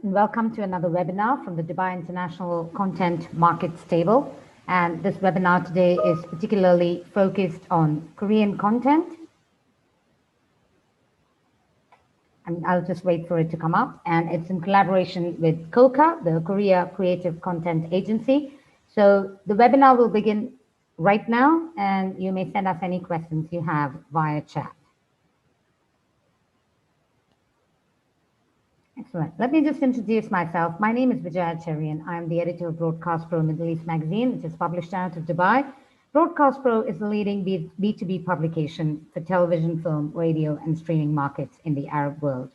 and welcome to another webinar from the Dubai International Content Markets Table. And this webinar today is particularly focused on Korean content. And I'll just wait for it to come up. And it's in collaboration with KOCA, the Korea Creative Content Agency. So the webinar will begin right now, and you may send us any questions you have via chat. Excellent. Let me just introduce myself. My name is Vijaya Cherry, and I'm the editor of Broadcast Pro Middle East magazine, which is published out of Dubai. Broadcast Pro is the leading B2B publication for television, film, radio, and streaming markets in the Arab world.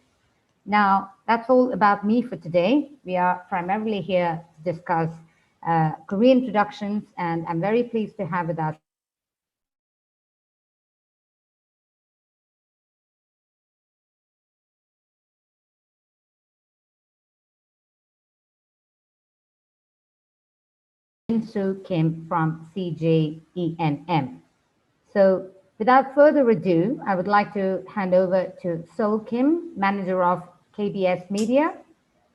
Now, that's all about me for today. We are primarily here to discuss Korean productions, and I'm very pleased to have with us So Kim from CJENM. So without further ado, I would like to hand over to Sol Kim, manager of KBS Media,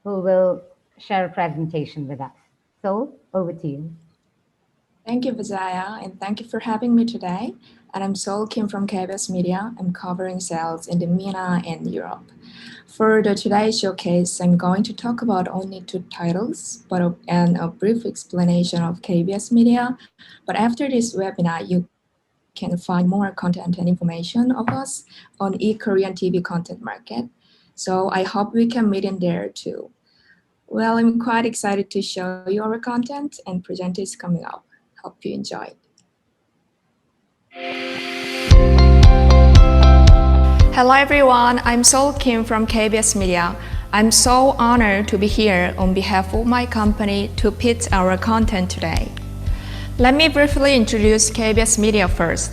who will share a presentation with us. Sol, over to you. Thank you, Vijaya, and thank you for having me today. And I'm Sol Kim from KBS Media. I'm covering sales in the MENA and Europe. For the today's showcase, I'm going to talk about only two titles, and a brief explanation of KBS Media. But after this webinar, you can find more content and information of us on e-Korean TV content market. So I hope we can meet in there too. Well, I'm quite excited to show you our content and present is coming up. Hope you enjoy it. Hello everyone, I'm Sol Kim from KBS Media. I'm so honored to be here on behalf of my company to pitch our content today. Let me briefly introduce KBS Media first.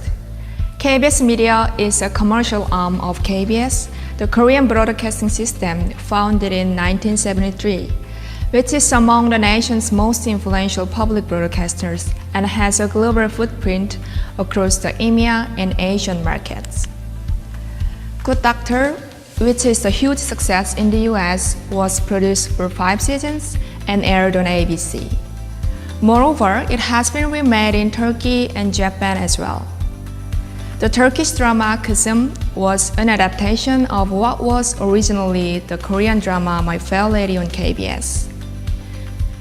KBS Media is a commercial arm of KBS, the Korean broadcasting system founded in 1973, which is among the nation's most influential public broadcasters and has a global footprint across the EMEA and Asian markets. Good Doctor, which is a huge success in the US, was produced for 5 seasons and aired on ABC. Moreover, it has been remade in Turkey and Japan as well. The Turkish drama Kızım was an adaptation of what was originally the Korean drama My Fair Lady on KBS.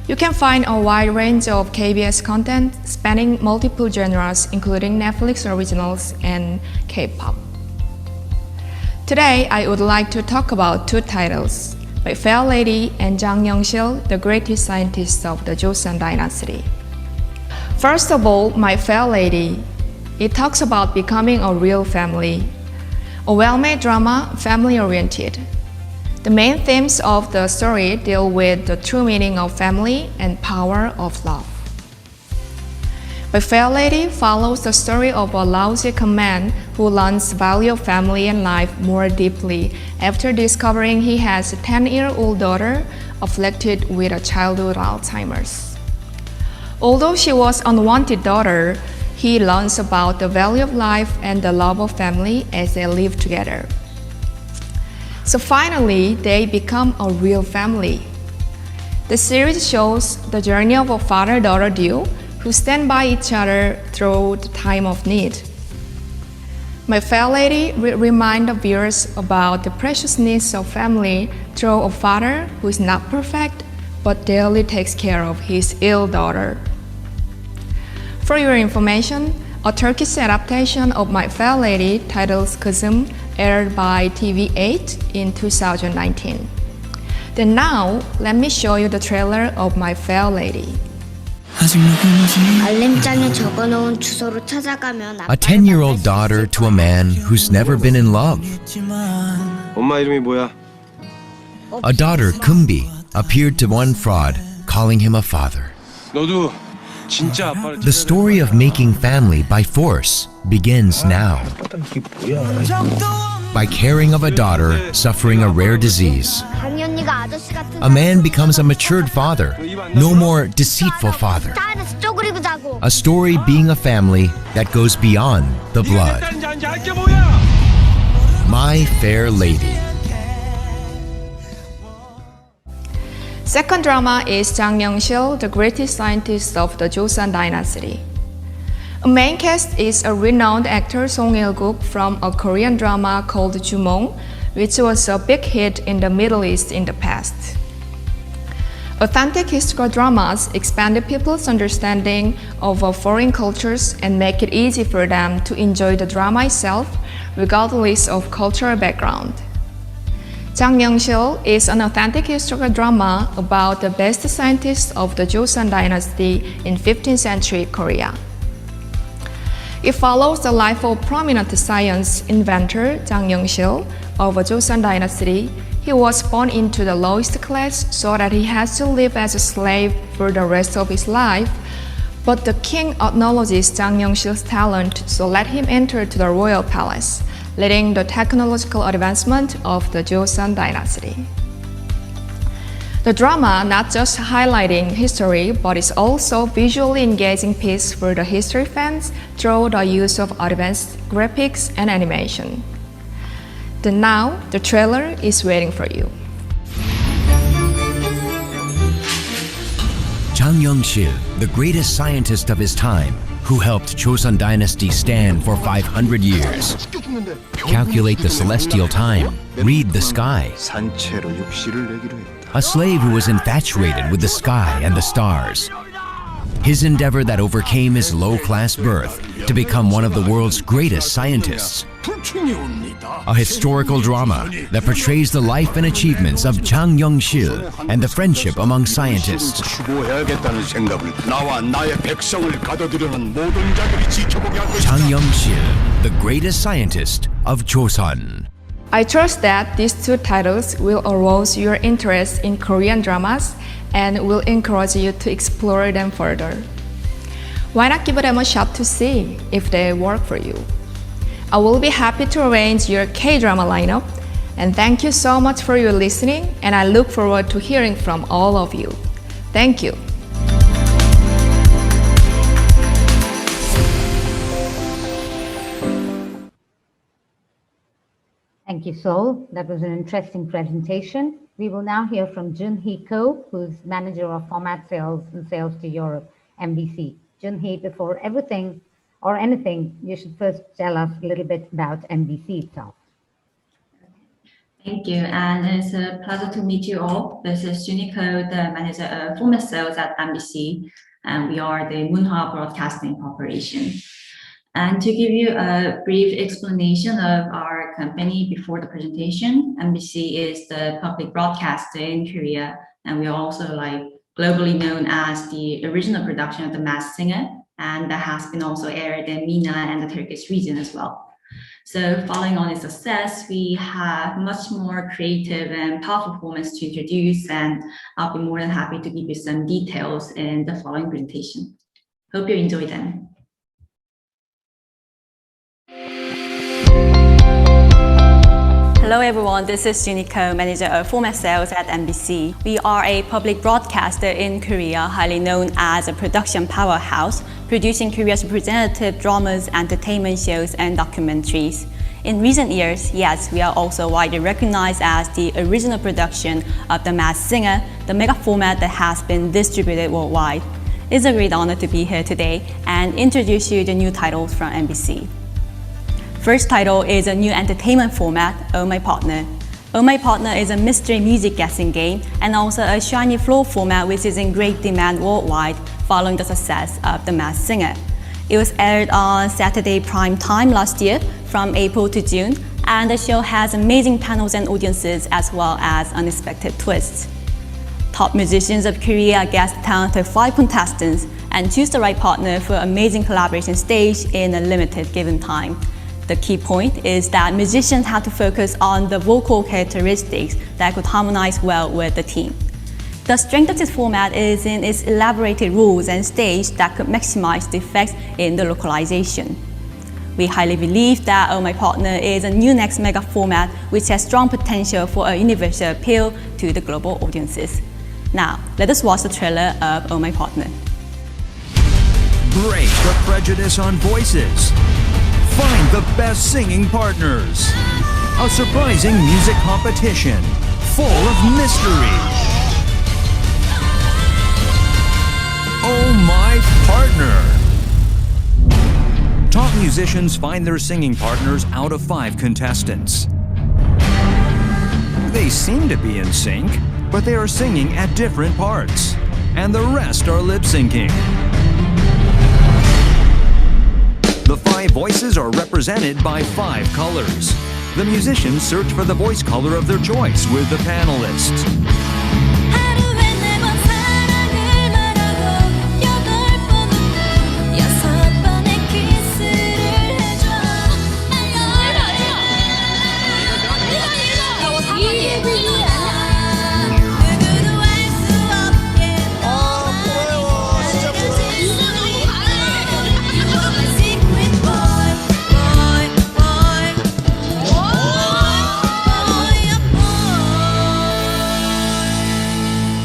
You can find a wide range of KBS content spanning multiple genres, including Netflix originals and K-pop. Today, I would like to talk about two titles, My Fair Lady and Jang Young-sil, the greatest scientist of the Joseon dynasty. First of all, My Fair Lady. It talks about becoming a real family. A well-made drama, family-oriented. The main themes of the story deal with the true meaning of family and power of love. My Fair Lady follows the story of a Laotian man who learns the value of family and life more deeply after discovering he has a 10-year-old daughter afflicted with a childhood Alzheimer's. Although she was an unwanted daughter, he learns about the value of life and the love of family as they live together. So finally, they become a real family. The series shows the journey of a father-daughter duo who stand by each other through the time of need. My Fair Lady reminds the viewers about the preciousness of family through a father who is not perfect but daily takes care of his ill daughter. For your information, a Turkish adaptation of My Fair Lady titled Kızım aired by TV8 in 2019. Then now, let me show you the trailer of My Fair Lady. A 10-year-old daughter to a man who's never been in love. 엄마 이름이 뭐야? A daughter, Kumbi, appeared to one fraud, calling him a father. 너도 진짜 아빠를 The story of making family by force begins now. By caring of a daughter suffering a rare disease, a man becomes a matured father, no more deceitful father. A story being a family that goes beyond the blood. My Fair Lady. Second drama is Jang Young-sil, the greatest scientist of the Joseon dynasty. A main cast is a renowned actor Song Il-guk from a Korean drama called Jumong, which was a big hit in the Middle East in the past. Authentic historical dramas expand people's understanding of foreign cultures and make it easy for them to enjoy the drama itself, regardless of cultural background. Jang Young-sil is an authentic historical drama about the best scientists of the Joseon dynasty in 15th century Korea. It follows the life of prominent science inventor Jang Young-sil of the Joseon dynasty. He was born into the lowest class so that he has to live as a slave for the rest of his life. But the king acknowledges Jang Young-sil's talent, so let him enter to the royal palace, leading the technological advancement of the Joseon dynasty. The drama not just highlighting history, but is also visually engaging piece for the history fans through the use of advanced graphics and animation. Now, the trailer is waiting for you. Jang Young-sil, the greatest scientist of his time, who helped Joseon dynasty stand for 500 years. Calculate the celestial time, read the sky. A slave who was infatuated with the sky and the stars. His endeavor that overcame his low-class birth to become one of the world's greatest scientists. A historical drama that portrays the life and achievements of Jang Young-sil and the friendship among scientists. Jang Young-sil, the greatest scientist of Joseon. I trust that these two titles will arouse your interest in Korean dramas and will encourage you to explore them further. Why not give them a shot to see if they work for you? I will be happy to arrange your K-drama lineup, and thank you so much for your listening, and I look forward to hearing from all of you. Thank you. Thank you, Sol. That was an interesting presentation. We will now hear from Jun-hee Ko, who's Manager of Format Sales and Sales to Europe, MBC. Jun-hee, before everything or anything, you should first tell us a little bit about MBC itself. Thank you, and it's a pleasure to meet you all. This is Jun-hee Ko, the Manager of Format Sales at MBC, and we are the Munhwa Broadcasting Corporation. And to give you a brief explanation of our company before the presentation, MBC is the public broadcaster in Korea, and we are also globally known as the original production of The Masked Singer, and that has been also aired in MENA and the Turkish region as well. So following on its success, we have much more creative and powerful formats to introduce, and I'll be more than happy to give you some details in the following presentation. Hope you enjoy them. Hello everyone, this is Jun-hee Ko, Manager of Format Sales at MBC. We are a public broadcaster in Korea, highly known as a production powerhouse, producing Korea's representative dramas, entertainment shows, and documentaries. In recent years, yes, we are also widely recognized as the original production of The Masked Singer, the mega format that has been distributed worldwide. It's a great honor to be here today and introduce you the new titles from MBC. First title is a new entertainment format, Oh My Partner. Oh My Partner is a mystery music guessing game and also a shiny floor format which is in great demand worldwide following the success of The Masked Singer. It was aired on Saturday prime time last year from April to June, and the show has amazing panels and audiences as well as unexpected twists. Top musicians of Korea guest talented 5 contestants and choose the right partner for amazing collaboration stage in a limited given time. The key point is that musicians have to focus on the vocal characteristics that could harmonize well with the team. The strength of this format is in its elaborated rules and stage that could maximize the effects in the localization. We highly believe that Oh My Partner is a new next mega format which has strong potential for a universal appeal to the global audiences. Now, let us watch the trailer of Oh My Partner. Break the prejudice on voices. Find the best singing partners. A surprising music competition full of mystery. musicians find their singing partners out of 5 contestants. They seem to be in sync, but they are singing at different parts, and the rest are lip-syncing. The 5 voices are represented by 5 colors. The musicians search for the voice color of their choice with the panelists.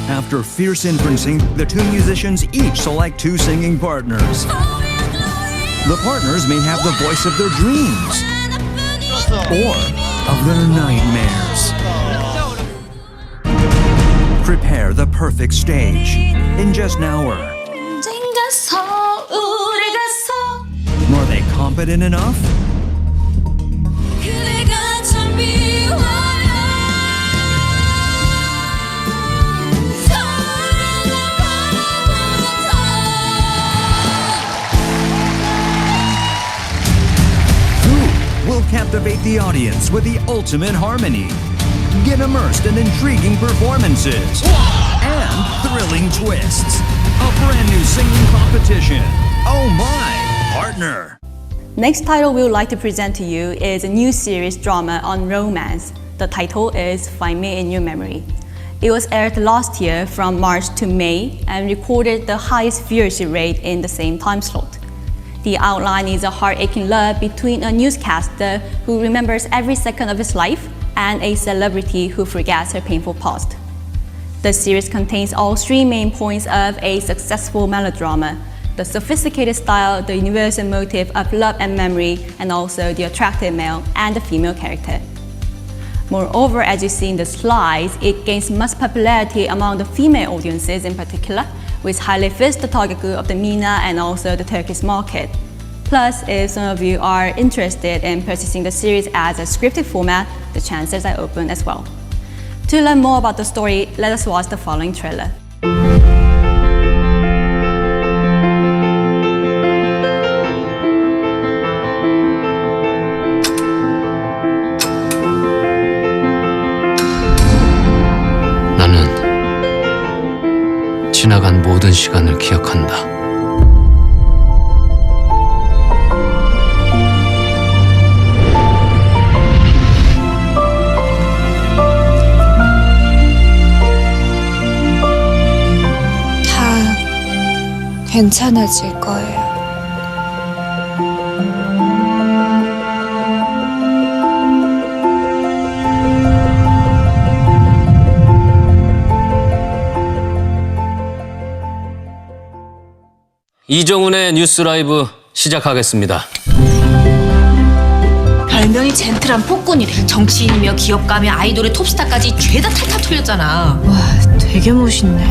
After fierce inferencing, the 2 musicians each select 2 singing partners. The partners may have the voice of their dreams or of their nightmares. Prepare the perfect stage in just an hour. Are they competent enough? Will captivate the audience with the ultimate harmony. Get immersed in intriguing performances and thrilling twists. A brand new singing competition. Oh my, partner! Next title we would like to present to you is a new series drama on romance. The title is Find Me in Your Memory. It was aired last year from March to May and recorded the highest viewership rate in the same time slot. The outline is a heart-aching love between a newscaster who remembers every second of his life and a celebrity who forgets her painful past. The series contains all 3 main points of a successful melodrama: the sophisticated style, the universal motive of love and memory, and also the attractive male and the female character. Moreover, as you see in the slides, it gains much popularity among the female audiences in particular, which highly fits the target group of the MENA and also the Turkish market. Plus, if some of you are interested in purchasing the series as a scripted format, the chances are open as well. To learn more about the story, let us watch the following trailer. 나는 지나간 모든 시간을 기억한다. 괜찮아질 거예요. 이정훈의 뉴스 라이브 시작하겠습니다. 별명이 젠틀한 폭군이래. 정치인이며 기업가며 아이돌의 톱스타까지 죄다 탈탈 털렸잖아. 와, 되게 멋있네.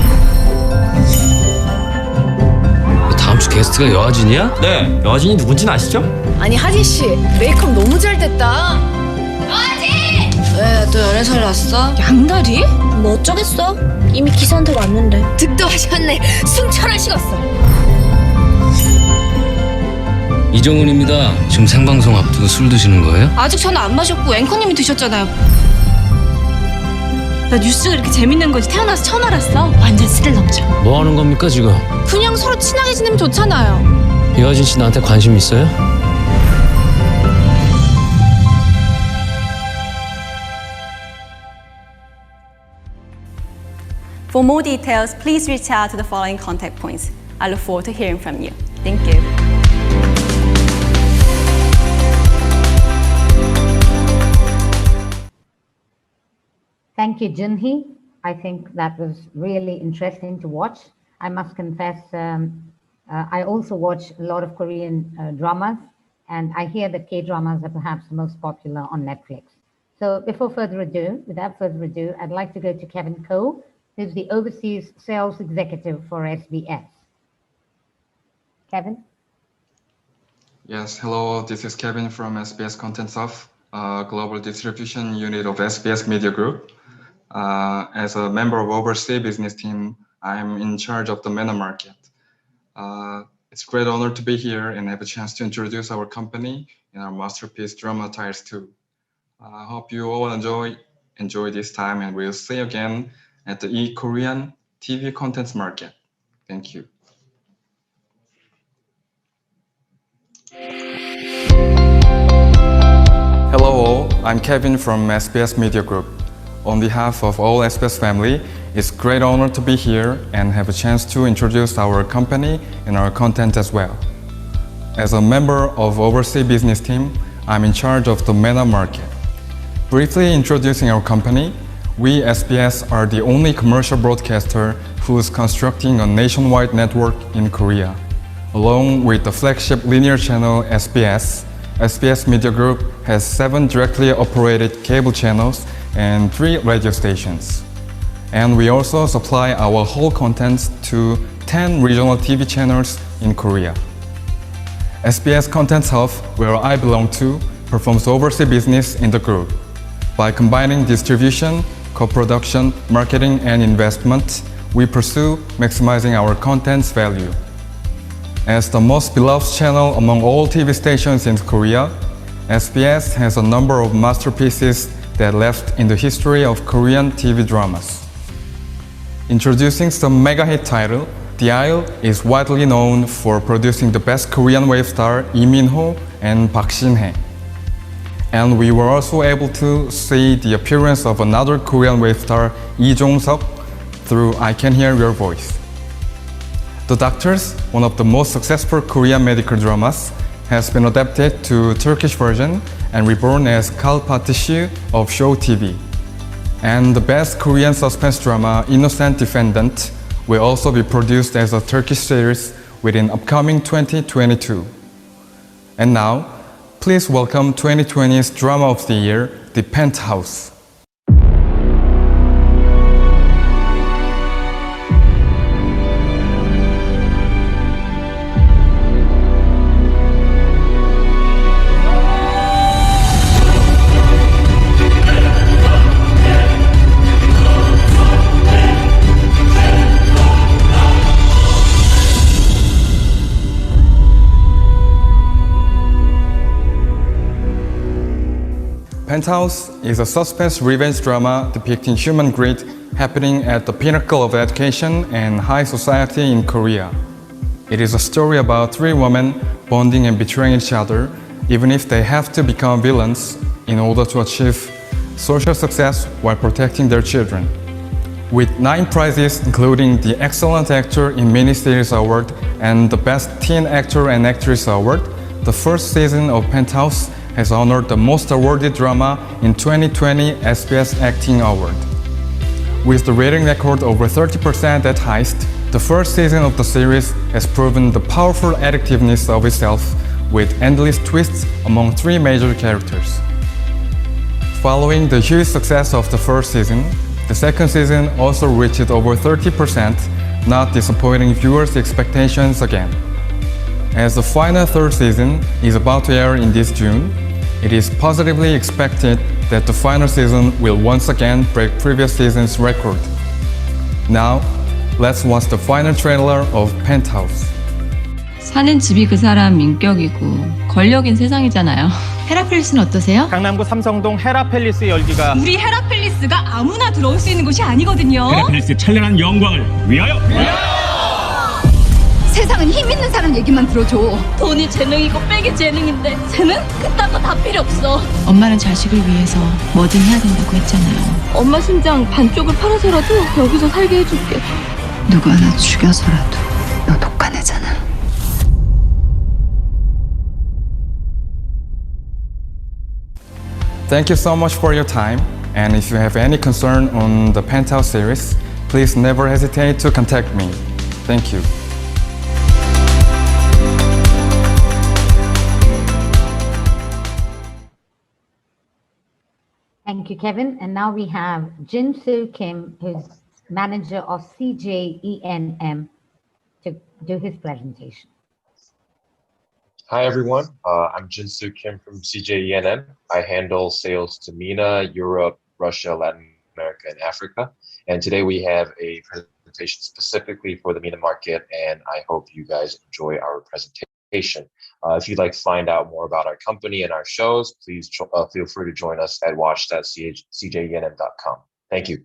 다음 주 게스트가 여하진이야? 네, 여하진이 누군지는 아시죠? 아니, 하진 씨, 메이크업 너무 잘 됐다. 여하진! 왜, 또 열애설 났어? 양다리? 뭐 어쩌겠어? 이미 기사한테 왔는데. 득도하셨네. 승천하시겠어. 이정훈입니다. 지금 생방송 앞두고 술 드시는 거예요? 아직 저는 안 마셨고 앵커님이 드셨잖아요. 나 뉴스가 이렇게 재밌는 건지 태어나서 처음 알았어. 완전 스릴 넘쳐. 뭐 하는 겁니까 지금? 그냥 서로 친하게 지내면 좋잖아요. 여하진 씨 나한테 관심 있어요? For more details, please reach out to the following contact points. I look forward to hearing from you. Thank you. Thank you, Junhee. I think that was really interesting to watch. I must confess, I also watch a lot of Korean dramas, and I hear that K-dramas are perhaps the most popular on Netflix. So without further ado, I'd like to go to Kevin Koh, who's the Overseas Sales Executive for SBS. Kevin? Yes, hello, this is Kevin from SBS Content Soft, Global Distribution Unit of SBS Media Group. As a member of Overseas Business Team, I'm in charge of the MENA market. It's a great honor to be here and have a chance to introduce our company in our masterpiece Drama Tires 2. I hope you all enjoy this time, and we'll see you again at the Korean TV contents market. Thank you. Hello all, I'm Kevin from SBS Media Group. On behalf of all SBS family, it's a great honor to be here and have a chance to introduce our company and our content as well. As a member of Overseas Business Team, I'm in charge of the MENA market. Briefly introducing our company, we SBS are the only commercial broadcaster who is constructing a nationwide network in Korea. Along with the flagship linear channel SBS, SBS Media Group has 7 directly operated cable channels and 3 radio stations. And we also supply our whole contents to 10 regional TV channels in Korea. SBS Content Hub, where I belong to, performs overseas business in the group. By combining distribution, co-production, marketing, and investment, we pursue maximizing our content's value. As the most beloved channel among all TV stations in Korea, SBS has a number of masterpieces that left in the history of Korean TV dramas. Introducing some mega hit title, DICM is widely known for producing the best Korean wave star Lee Min-ho and Park Shin-hye. And we were also able to see the appearance of another Korean wave star Lee Jong-seok through I Can Hear Your Voice. The Doctors, one of the most successful Korean medical dramas, has been adapted to Turkish version and reborn as Kalpatişi of Show TV. And the best Korean suspense drama Innocent Defendant will also be produced as a Turkish series within upcoming 2022. And now, please welcome 2020's Drama of the Year, The Penthouse. Penthouse is a suspense revenge drama depicting human greed happening at the pinnacle of education and high society in Korea. It is a story about 3 women bonding and betraying each other, even if they have to become villains in order to achieve social success while protecting their children. With 9 prizes, including the Excellent Actor in Miniseries Award and the Best Teen Actor and Actress Award, the first season of Penthouse has honored the most awarded drama in 2020 SBS Acting Award. With the rating record over 30% at highest, the first season of the series has proven the powerful addictiveness of itself with endless twists among 3 major characters. Following the huge success of the first season, the second season also reached over 30%, not disappointing viewers' expectations again. As the final 3rd season is about to air in this June, it is positively expected that the final season will once again break previous season's record. Now, let's watch the final trailer of Penthouse. 사는 집이 그 사람 인격이고 권력인 세상이잖아요. 헤라펠리스는 어떠세요? 강남구 삼성동 헤라펠리스 열기가 우리 헤라펠리스가 아무나 들어올 수 있는 곳이 아니거든요. 헤라펠리스 찬란한 영광을 위하여! 세상은 힘 있는 사람 얘기만 들어줘. 돈이 재능이고 백이 재능인데 쟤는 그딴 거 다 필요 없어. 엄마는 자식을 위해서 뭐든 해야 된다고 했잖아요. 엄마 심장 반쪽을 팔아서라도 여기서 살게 해줄게. 누구 하나 죽여서라도 너 독간해잖아. Thank you so much for your time, and if you have any concern on the Penthouse series, please never hesitate to contact me. Thank you. Thank you, Kevin. And now we have Jin-Soo Kim, who's manager of CJENM, to do his presentation. Hi everyone, I'm Jinsu Kim from CJENM. I handle sales to MENA, Europe, Russia, Latin America, and Africa. And today we have a presentation specifically for the MENA market, and I hope you guys enjoy our presentation. If you'd like to find out more about our company and our shows, please feel free to join us at watch.cjenm.com. Thank you.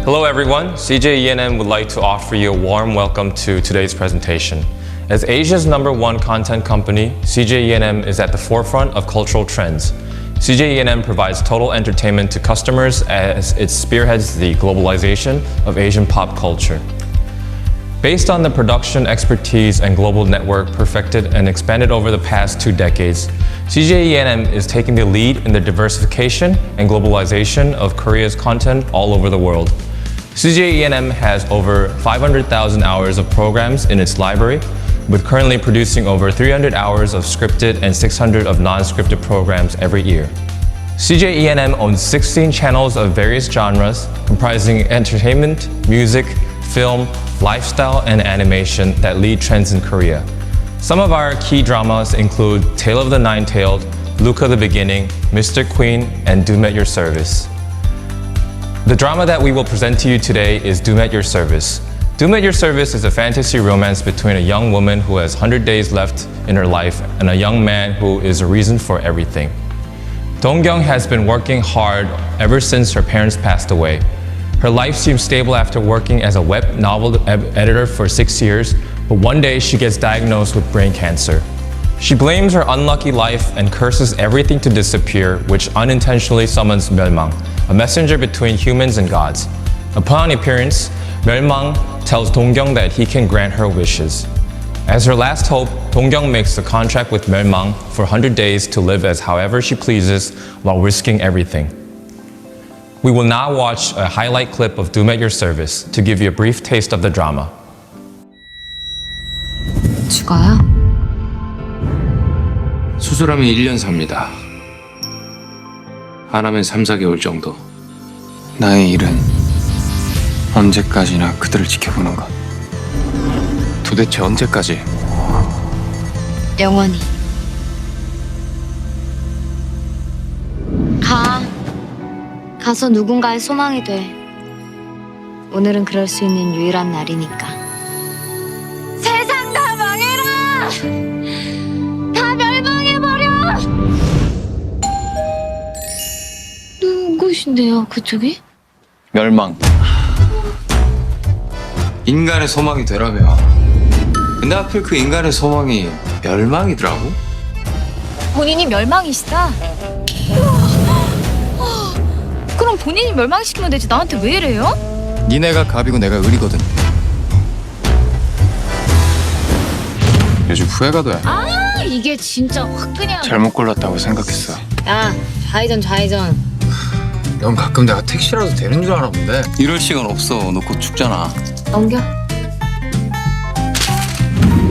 Hello everyone, CJENM would like to offer you a warm welcome to today's presentation. As Asia's #1 content company, CJENM is at the forefront of cultural trends. CJENM provides total entertainment to customers as it spearheads the globalization of Asian pop culture. Based on the production expertise and global network perfected and expanded over the past 2 decades, CJENM is taking the lead in the diversification and globalization of Korea's content all over the world. CJENM has over 500,000 hours of programs in its library, with currently producing over 300 hours of scripted and 600 of non-scripted programs every year. CJENM owns 16 channels of various genres, comprising entertainment, music, film, lifestyle, and animation that lead trends in Korea. Some of our key dramas include Tale of the Nine-Tailed, Luca the Beginning, Mr. Queen, and Doom at Your Service. The drama that we will present to you today is Doom at Your Service. Doom at Your Service is a fantasy romance between a young woman who has 100 days left in her life and a young man who is a reason for everything. Dong-kyung has been working hard ever since her parents passed away. Her life seems stable after working as a web novel editor for 6 years, but one day she gets diagnosed with brain cancer. She blames her unlucky life and curses everything to disappear, which unintentionally summons 멸망, a messenger between humans and gods. Upon appearance, 멸망 tells Dong-kyung that he can grant her wishes. As her last hope, Dong-kyung makes a contract with 멸망 for 100 days to live as however she pleases while risking everything. We will now watch a highlight clip of Doom at Your Service to give you a brief taste of the drama. 죽어요? 수술하면 1년 삽니다. 안 하면 3, 4개월 정도. 나의 일은 언제까지나 그들을 지켜보는 것. 도대체 언제까지? 영원히. 가서 누군가의 소망이 돼. 오늘은 그럴 수 있는 유일한 날이니까. 세상 다 망해라! 다 멸망해버려! 누구신데요, 그쪽이? 멸망. 인간의 소망이 되라며. 근데 하필 그 인간의 소망이 멸망이더라고? 본인이 멸망이시다? 그럼 본인이 멸망시키면 되지 나한테 왜 이래요? 니네가 갑이고 내가 을이거든. 요즘 후회가 돼. 이게 진짜 확 그냥. 잘못 골랐다고 생각했어. 야, 좌회전. 넌 가끔 내가 택시라도 되는 줄 아나 본데. 이럴 시간 없어. 너 곧 죽잖아. 넘겨.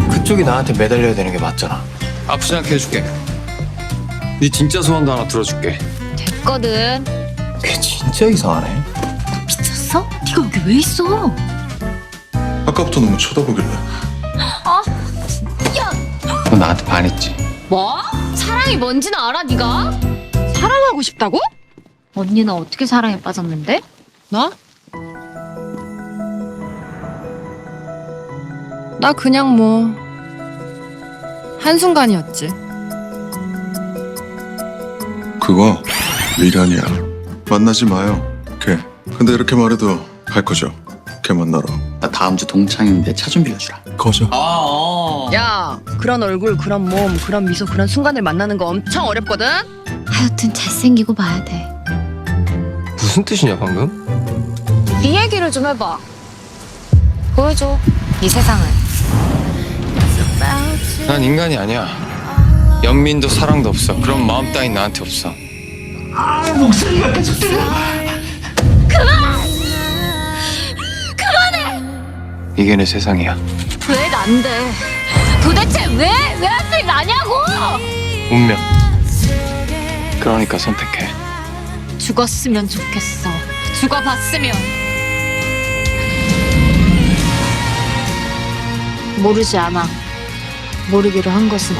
그쪽이 나한테 매달려야 되는 게 맞잖아. 아프지 않게 해줄게. 네 진짜 소원도 하나 들어줄게. 됐거든. 걔 진짜 이상하네. 미쳤어? 네가 여기 왜 있어? 아까부터 너무 쳐다보길래. 야! 너 나한테 반했지? 뭐? 사랑이 뭔지는 알아, 네가? 사랑하고 싶다고? 언니는 어떻게 사랑에 빠졌는데? 나? 나 그냥 뭐 한순간이었지. 그거 미련이야. 만나지 마요. 걔. 근데 이렇게 말해도 갈 거죠? 걔 만나러. 나 다음 주 동창인데 차 좀 빌려주라. 거죠. 야, 그런 얼굴, 그런 몸, 그런 미소, 그런 순간을 만나는 거 엄청 어렵거든? 하여튼 잘생기고 봐야 돼. 무슨 뜻이냐 방금? 네 얘기를 좀 해봐. 보여줘, 네 세상을. 난 인간이 아니야. 연민도 사랑도 없어. 그런 마음 따윈 나한테 없어. 목소리가 계속 들려. 그만해! 이게 내 세상이야. 왜 난데? 도대체 왜 하필 나냐고! 운명. 그러니까 선택해. 죽었으면 좋겠어. 죽어봤으면. 모르지 않아. 모르기로 한 것은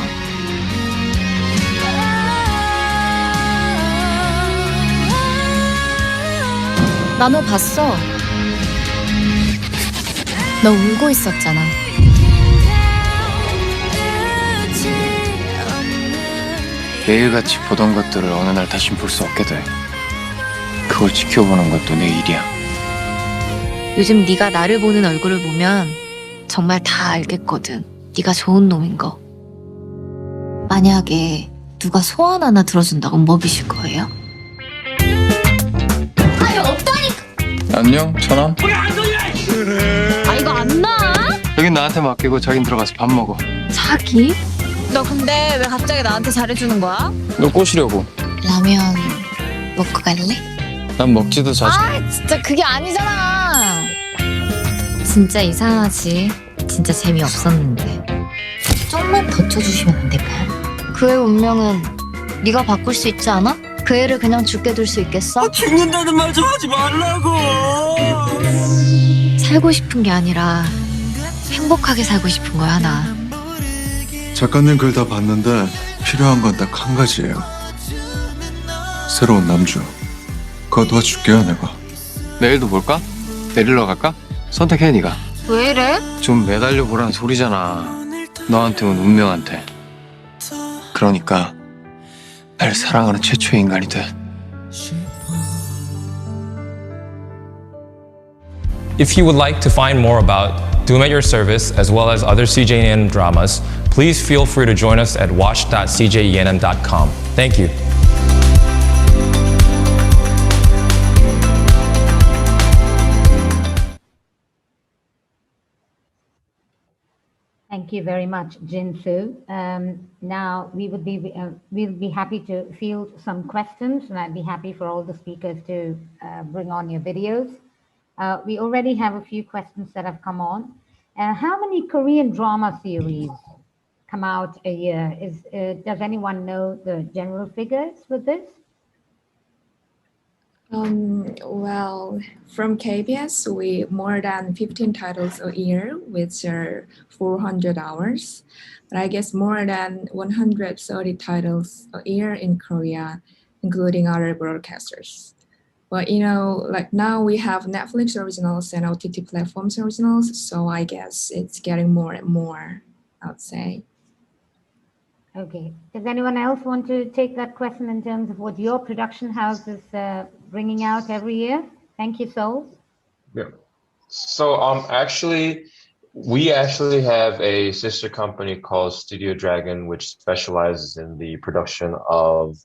나 너 봤어. 너 울고 있었잖아. 매일같이 보던 것들을 어느 날 다시 볼 수 없게 돼. 그걸 지켜보는 것도 내 일이야. 요즘 네가 나를 보는 얼굴을 보면 정말 다 알겠거든. 네가 좋은 놈인 거. 만약에 누가 소원 하나 들어준다고 먹이실 거예요? 아니 없다니까. 안녕, 천암. 아 이거 안 나? 여긴 나한테 맡기고 자긴 들어가서 밥 먹어. 자기? 너 근데 왜 갑자기 나한테 잘해주는 거야? 너 꼬시려고. 라면 먹고 갈래? 난 먹지도 자주. 아 진짜 그게 아니잖아. 진짜 이상하지. 진짜 재미없었는데. 좀만 더 쳐주시면 안 될까요? 그의 운명은 네가 바꿀 수 있지 않아? 그 애를 그냥 죽게 둘 수 있겠어? 죽는다는 말 좀 하지 말라고. 살고 싶은 게 아니라 행복하게 살고 싶은 거야 나. 작가님 글 다 봤는데 필요한 건 딱 한 가지예요. 새로운 남주. 그거 도와줄게요, 내가. 내일도 볼까? 데리러 갈까? 선택해, 네가. 왜 이래? 좀 매달려 보라는 소리잖아. 너한테 온 운명한테. 그러니까 날 사랑하는 최초의 인간이 돼. If you would like to find more about Doom at Your Service as well as other CJENM dramas, please feel free to join us at watch.cjenm.com. Thank you. Thank you very much, Jinsu. Now we'll be happy to field some questions, and I'd be happy for all the speakers to bring on your videos. We already have a few questions that have come on. How many Korean drama series come out a year? Does anyone know the general figures with this? Well, from KBS, we more than 15 titles a year, which are 400 hours. But I guess more than 130 titles a year in Korea, including other broadcasters. But you know, like now we have Netflix originals and OTT platforms originals, so I guess it's getting more and more, I would say. Okay. Does anyone else want to take that question in terms of what your production house is bringing out every year? Thank you, Sol. Yeah. So we actually have a sister company called Studio Dragon, which specializes in the production of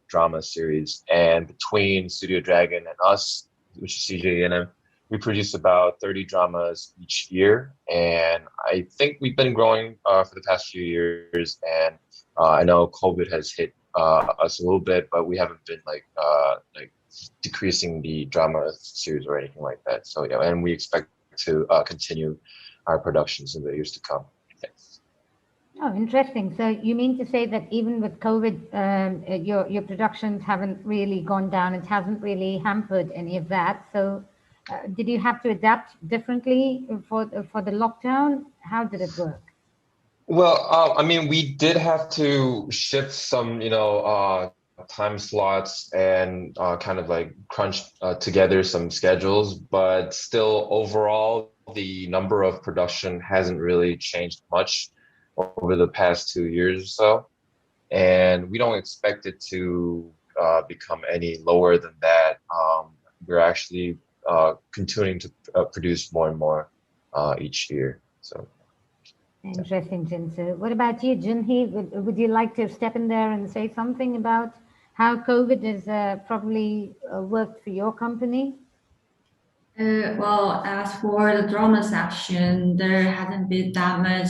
drama series. And between Studio Dragon and us, which is CJENM, we produce about 30 dramas each year. And I think we've been growing for the past few years. And I know COVID has hit us a little bit, but we haven't been like decreasing the drama series or anything like that. So yeah, and we expect to continue our productions in the years to come. Thanks. Oh, interesting. So you mean to say that even with COVID, your productions haven't really gone down? It hasn't really hampered any of that. So did you have to adapt differently for the lockdown? How did it work? Well, I mean, we did have to shift some, time slots and kind of like crunch together some schedules, but still overall, the number of production hasn't really changed much over the past 2 years or so. And we don't expect it to become any lower than that. We're actually continuing to produce more and more each year. So. Interesting, Jinsu. What about you, Junhee? Would you like to step in there and say something about how COVID has probably worked for your company? Well, as for the drama section, there hasn't been that much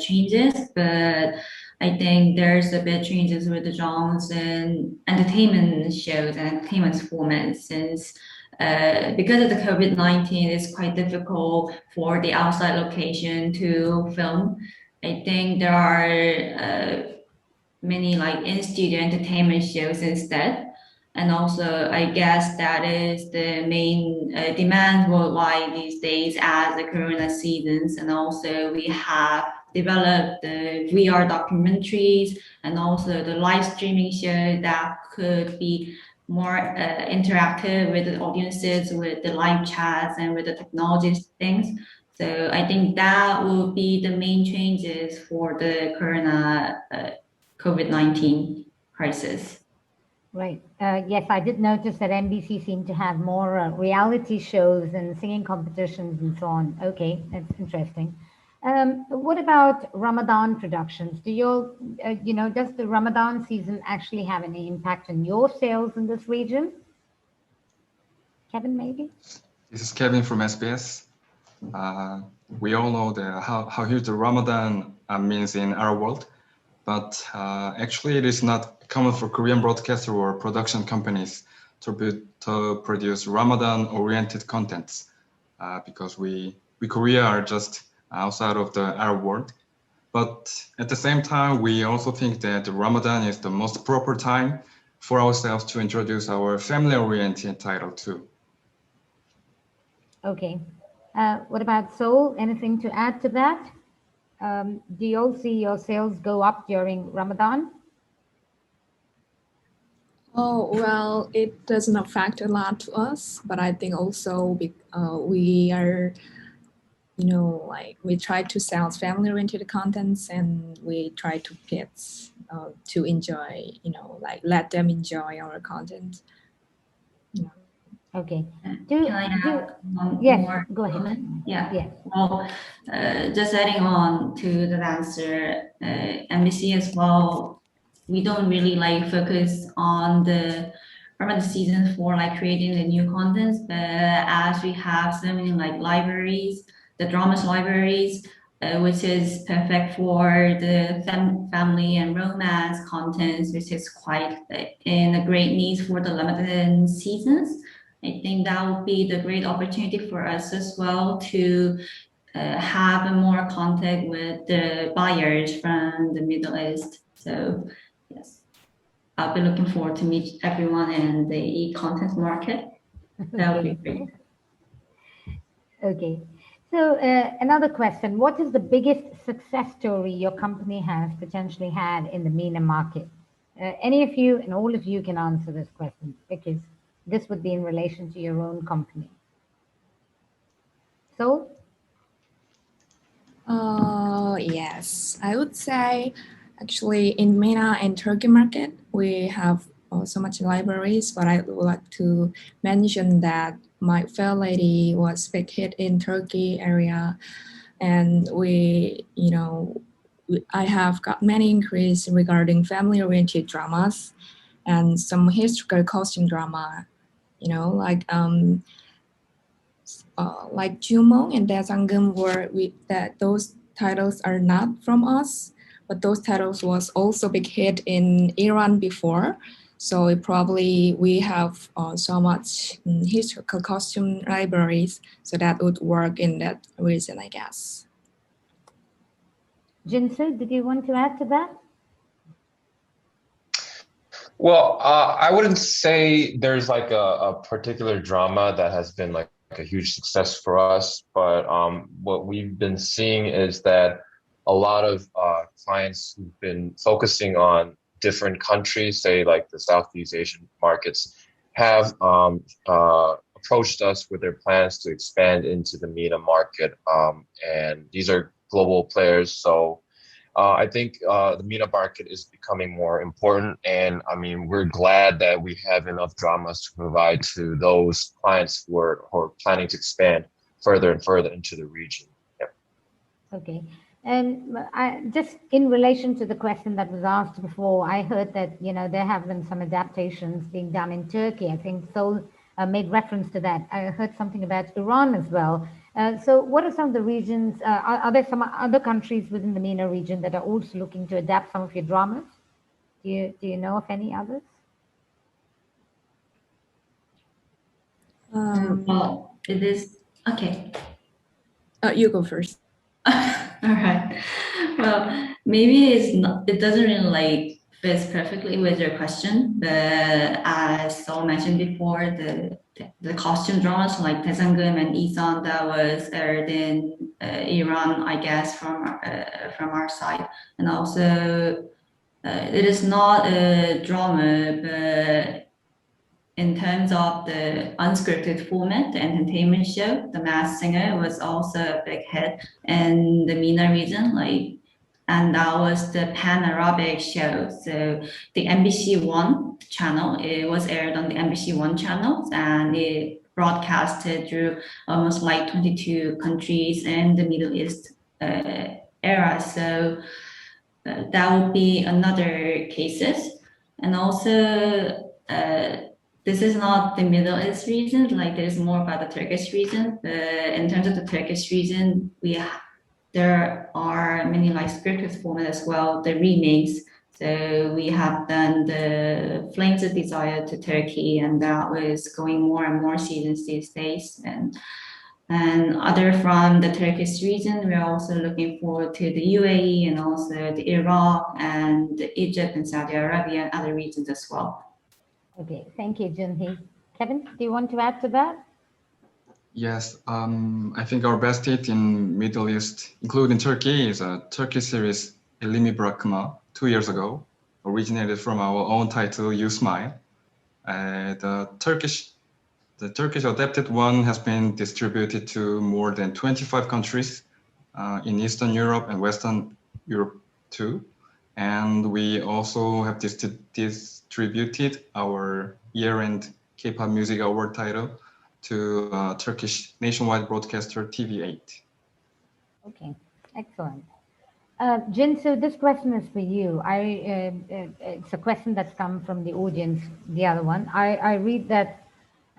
changes, but I think there's a bit changes with the genres and entertainment shows and entertainment formats since because of the COVID-19, it's quite difficult for the outside location to film. I think there are many like in-studio entertainment shows instead. And also, I guess that is the main demand worldwide these days as the Corona seasons. And also, we have developed the VR documentaries and also the live streaming show that could be more interactive with the audiences, with the live chats, and with the technology things. So I think that will be the main changes for the Corona COVID-19 crisis. Right. Yes, I did notice that NBC seemed to have more reality shows and singing competitions and so on. Okay, that's interesting. What about Ramadan productions? Do you, does the Ramadan season actually have any impact on your sales in this region? Kevin, maybe? This is Kevin from SBS. We all know how huge the Ramadan means in our world, but actually it is not common for Korean broadcaster or production companies to produce Ramadan-oriented contents because we Korea are just outside of the Arab world. But at the same time, we also think that Ramadan is the most proper time for ourselves to introduce our family-oriented title too. Okay. What about Seoul? Anything to add to that? Do you all see your sales go up during Ramadan? Oh, well, it doesn't affect a lot to us, but I think also we are, we try to sell family-oriented contents and we try to kids to enjoy, let them enjoy our content. Okay. Can I add yes, more? Go ahead. Comment? Yeah. Yes. Well, just adding on to the answer, MBC as well, we don't really focus on the Ramadan season for creating the new contents, but as we have so many libraries, the dramas libraries, which is perfect for the family and romance contents, which is quite in a great need for the Ramadan seasons. I think that would be the great opportunity for us as well to have more contact with the buyers from the Middle East. So yes, I'll be looking forward to meet everyone in the e-content market. That would be great. Okay. So another question, what is the biggest success story your company has potentially had in the MENA market? Any of you and all of you can answer this question because this would be in relation to your own company. So? Yes, I would say actually in MENA and Turkey market, we have so much libraries, but I would like to mention that My Fair Lady was big hit in Turkey area. And I have got many inquiries regarding family-oriented dramas and some historical costume drama, like Jumong and Daesanggeum those titles are not from us, but those titles was also big hit in Iran before. So we have so much historical costume libraries, so that would work in that reason, I guess. Jinsu, did you want to add to that? Well, I wouldn't say there's a particular drama that has been a huge success for us, but what we've been seeing is that a lot of clients who've been focusing on different countries, say the Southeast Asian markets, have approached us with their plans to expand into the MENA market, and these are global players. So I think the MENA market is becoming more important, and we're glad that we have enough dramas to provide to those clients who are planning to expand further and further into the region. Yep. Okay. And just in relation to the question that was asked before, I heard that there have been some adaptations being done in Turkey. I think Seoul made reference to that. I heard something about Iran as well. So what are some of the regions, are there some other countries within the MENA region that are also looking to adapt some of your dramas? Do you know of any others? Well, it is, okay. You go first. All right. Well, maybe it doesn't really fits perfectly with your question. But as Sol mentioned before, the costume dramas like Taesanggeum and Isan that was aired in Iran, I guess, from our side, and also it is not a drama, but in terms of the unscripted format, the entertainment show, The Masked Singer was also a big hit in the MENA region, and that was the Pan-Arabic show. So the MBC One channel, it was aired on the MBC One channel, and it broadcasted through almost like 22 countries in the Middle East era. So that would be another cases. And also, this is not the Middle East region, like there's more about the Turkish region. But in terms of the Turkish region, there are many like scripted format as well, the remakes. So we have done the Flames of Desire to Turkey, and that was going more and more seasons these days. And other from the Turkish region, we're also looking forward to the U.A.E. and also the Iraq and Egypt and Saudi Arabia and other regions as well. Okay, thank you, Junhee. Kevin, do you want to add to that? Yes, I think our best hit in Middle East, including Turkey, is a Turkish series Elimi Bırakma 2 years ago, originated from our own title You Smile. The Turkish adapted one has been distributed to more than 25 countries in Eastern Europe and Western Europe too. And we also have distributed our year-end K-pop Music Award title to Turkish nationwide broadcaster TV8. Okay, excellent. Jin, so this question is for you. It's a question that's come from the audience, the other one. I read that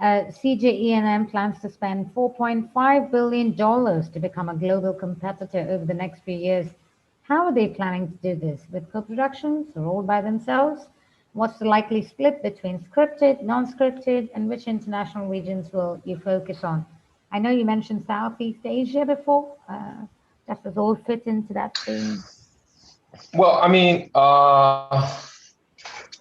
CJENM plans to spend $4.5 billion to become a global competitor over the next few years. How are they planning to do this? With co-productions or all by themselves? What's the likely split between scripted, non-scripted, and which international regions will you focus on? I know you mentioned Southeast Asia before. Does this all fit into that theme? Well, I mean,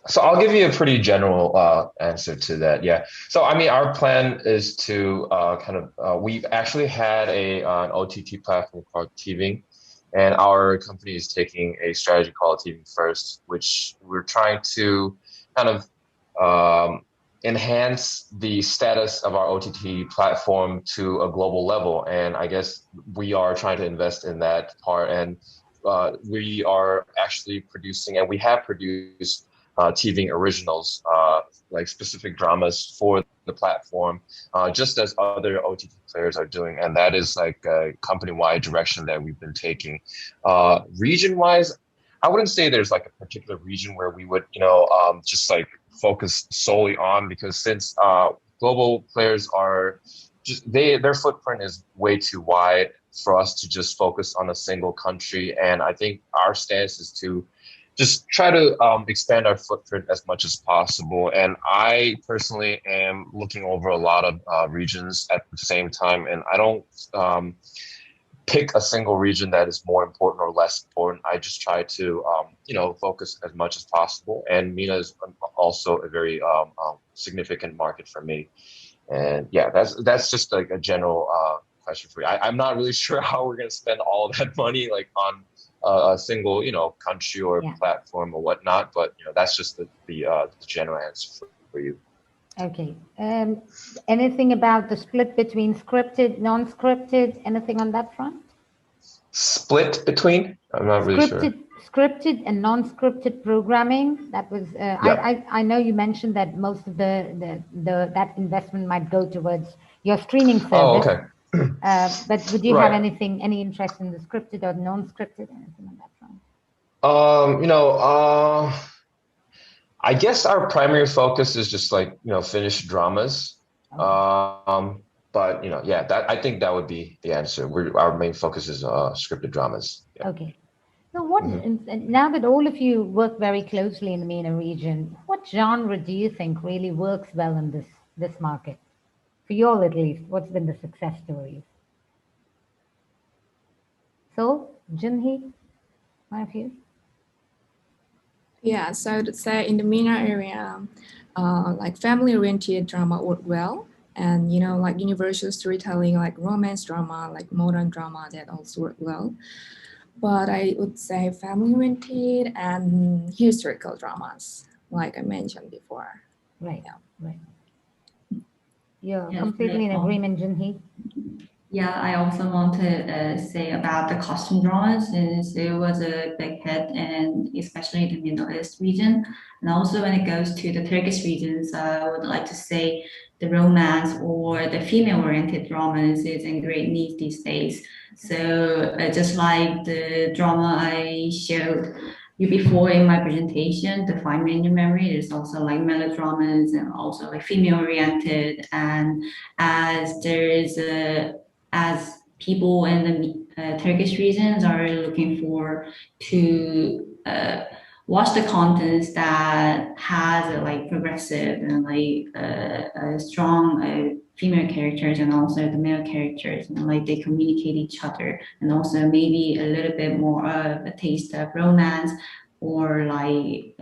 so I'll give you a pretty general answer to that. Yeah. So I mean, our plan is to we've actually had an OTT platform called TVing, and our company is taking a strategy called TVing First, which we're trying to kind of enhance the status of our OTT platform to a global level. And I guess we are trying to invest in that part. And we are actually producing, and we have produced TVing originals, like specific dramas for the platform, just as other OTT players are doing. And that is like a company-wide direction that we've been taking. Region-wise, I wouldn't say there's like a particular region where we would, just like focus solely on, because since global players are just, their footprint is way too wide for us to just focus on a single country. And I think our stance is to just try to expand our footprint as much as possible. And I personally am looking over a lot of regions at the same time. And I don't pick a single region that is more important or less important. I just try to, focus as much as possible. And MENA is also a very significant market for me. And yeah, that's just like a general question for you. I'm not really sure how we're going to spend all of that money like on a single, country or platform or whatnot. But that's just the general answer for you. Okay. Anything about the split between scripted, non-scripted? Anything on that front? Split between? I'm not really sure. Scripted and non-scripted programming. That was. I know you mentioned that most of that investment might go towards your streaming service. Oh, okay. But would you have any interest in the scripted or non-scripted, anything on that front? I guess our primary focus is just like, finished dramas. Okay. But I think that would be the answer. Our main focus is scripted dramas. Yeah. Okay. So now that all of you work very closely in the MENA region, what genre do you think really works well in this market? For you all at least, what's been the success stories? So, Junhee, one of you? Yeah, so I would say in the MENA area, like family-oriented drama work well, and like universal storytelling, like romance drama, like modern drama, that also work well. But I would say family-oriented and historical dramas, like I mentioned before. Right. Yeah. Right. You're Yes, completely in agreement, Junhee. Yeah, I also want to say about the costume dramas since it was a big hit, and especially the Middle East region. And also when it goes to the Turkish regions, I would like to say the romance or the female-oriented dramas is in great need these days. So just like the drama I showed you before in my presentation, the Find Me in Your Memory, there's also like melodramas and also like female-oriented. And as there is as people in the Turkish regions are looking for to watch the contents that has like progressive and like strong female characters and also the male characters, and like they communicate each other, and also maybe a little bit more of a taste of romance or like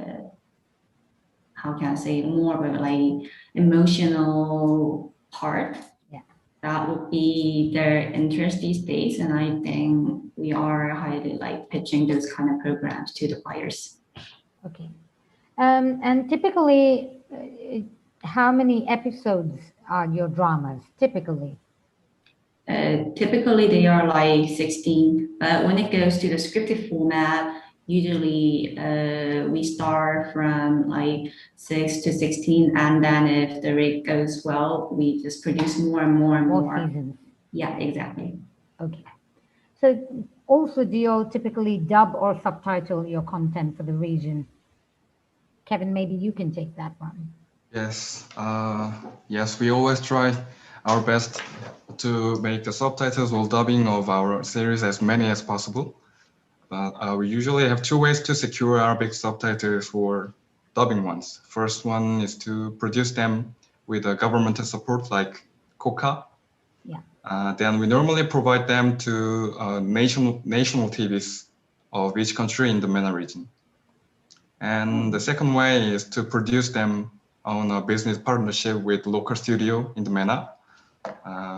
how can I say, more of a like emotional part. That would be their interest these days, and I think we are highly like pitching those kind of programs to the buyers. Okay. And typically, how many episodes are your dramas, typically? Typically, they are like 16, but when it goes to the scripted format, usually we start from like 6 to 16, and then if the rate goes well, we just produce more and more and more. Seasons. Yeah, exactly. Okay. So also, do you all typically dub or subtitle your content for the region? Kevin, maybe you can take that one. Yes, yes, we always try our best to make the subtitles or dubbing of our series as many as possible. But we usually have two ways to secure Arabic subtitles for dubbing ones. First one is to produce them with a governmental support like COCA. Yeah. Then we normally provide them to national TVs of each country in the MENA region. And the second way is to produce them on a business partnership with local studio in the MENA.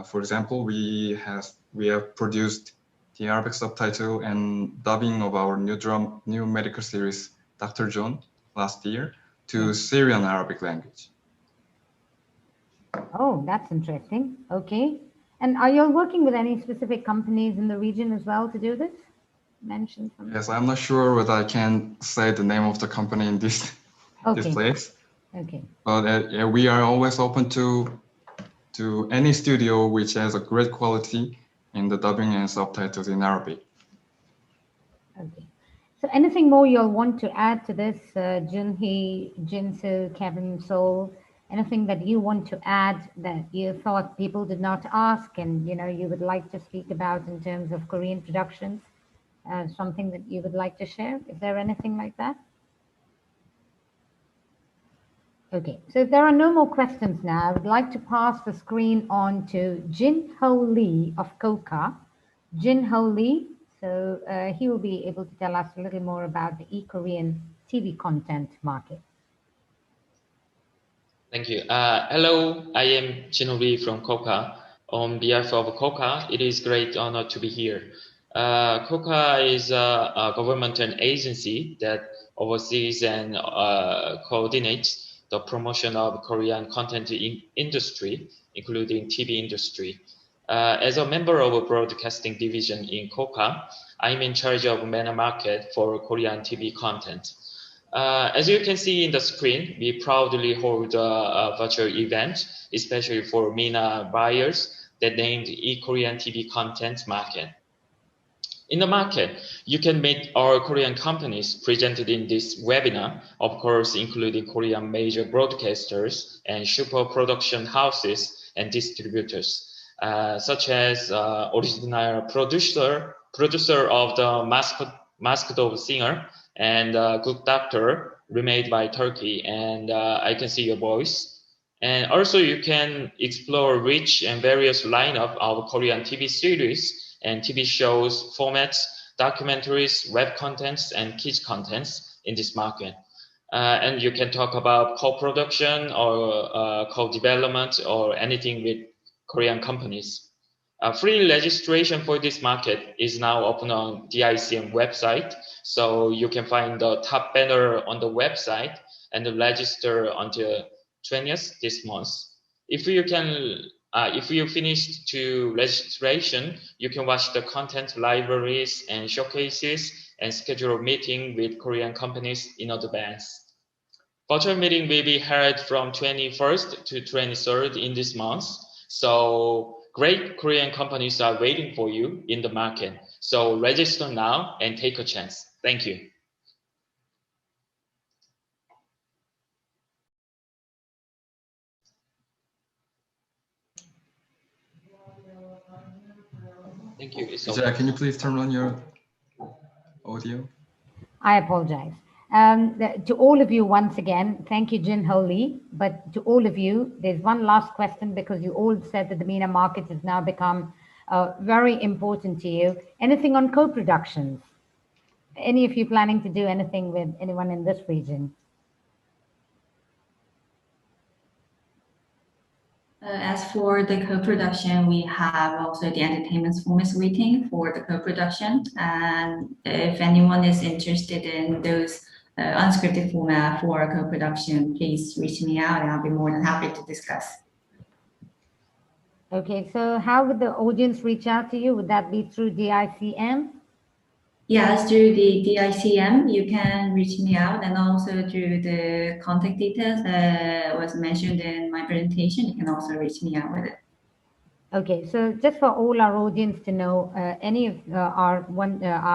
For example, we have produced the Arabic subtitle and dubbing of our new medical series, Dr. John, last year to Syrian Arabic language. Oh, that's interesting. Okay. And are you all working with any specific companies in the region as well to do this? Mention something. Yes, I'm not sure whether I can say the name of the company in this place. Okay. But we are always open to any studio which has a great quality in the dubbing and subtitles in Arabic. Okay. So anything more you'll want to add to this, Junhee, Jinsu, Kevin, Sol? Anything that you want to add that you thought people did not ask and you would like to speak about in terms of Korean productions? Something that you would like to share? Is there anything like that? Okay, so if there are no more questions now, I would like to pass the screen on to Jin-Ho Lee of COCA. Jin-Ho Lee, so he will be able to tell us a little more about the e-Korean TV content market. Thank you. Hello, I am Jin-Ho Lee from COCA. On behalf of COCA, it is a great honor to be here. COCA is a governmental agency that oversees and coordinates the promotion of Korean content industry, including TV industry. As a member of a broadcasting division in COCA, I'm in charge of MENA market for Korean TV content. As you can see in the screen, we proudly hold a virtual event, especially for MENA buyers, that named e-Korean TV content market. In the market, you can meet our Korean companies presented in this webinar, of course, including Korean major broadcasters and super production houses and distributors, such as original producer of the Masked of Singer and Good Doctor, remade by Turkey, and I Can See Your Voice. And also you can explore rich and various lineup of Korean TV series and TV shows, formats, documentaries, web contents, and kids contents in this market. And you can talk about co-production or co-development or anything with Korean companies. Free registration for this market is now open on DICM website, so you can find the top banner on the website and register until 20th this month. If you finish to registration, you can watch the content libraries and showcases and schedule a meeting with Korean companies in advance. Virtual meeting will be held from 21st to 23rd in this month. So great Korean companies are waiting for you in the market. So register now and take a chance. Thank you. Thank you. Jack, can you please turn on your audio? I apologize. To all of you, once again, thank you, Jin-Ho Lee. But to all of you, there's one last question because you all said that the MENA market has now become very important to you. Anything on co-productions? Any of you planning to do anything with anyone in this region? As for the co-production, we have also the entertainment form is waiting for the co-production. And if anyone is interested in those unscripted format for co-production, please reach me out and I'll be more than happy to discuss. Okay, so how would the audience reach out to you? Would that be through DICM? Yes, through the DICM, you can reach me out, and also through the contact details that was mentioned in my presentation, you can also reach me out with it. Okay, so just for all our audience to know, any of our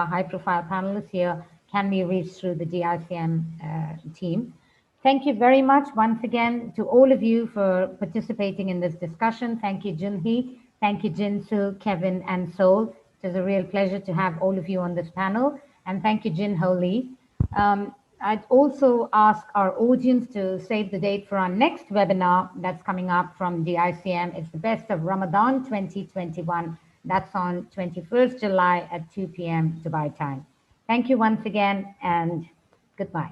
high-profile panelists here can be reached through the DICM team. Thank you very much once again to all of you for participating in this discussion. Thank you, Junhee. Thank you, Jinsu, Kevin, and Sol. It was a real pleasure to have all of you on this panel. And thank you, Jin-Ho Lee. I'd also ask our audience to save the date for our next webinar that's coming up from DICM. It's the Best of Ramadan 2021. That's on 21st July at 2 p.m. Dubai time. Thank you once again, and goodbye.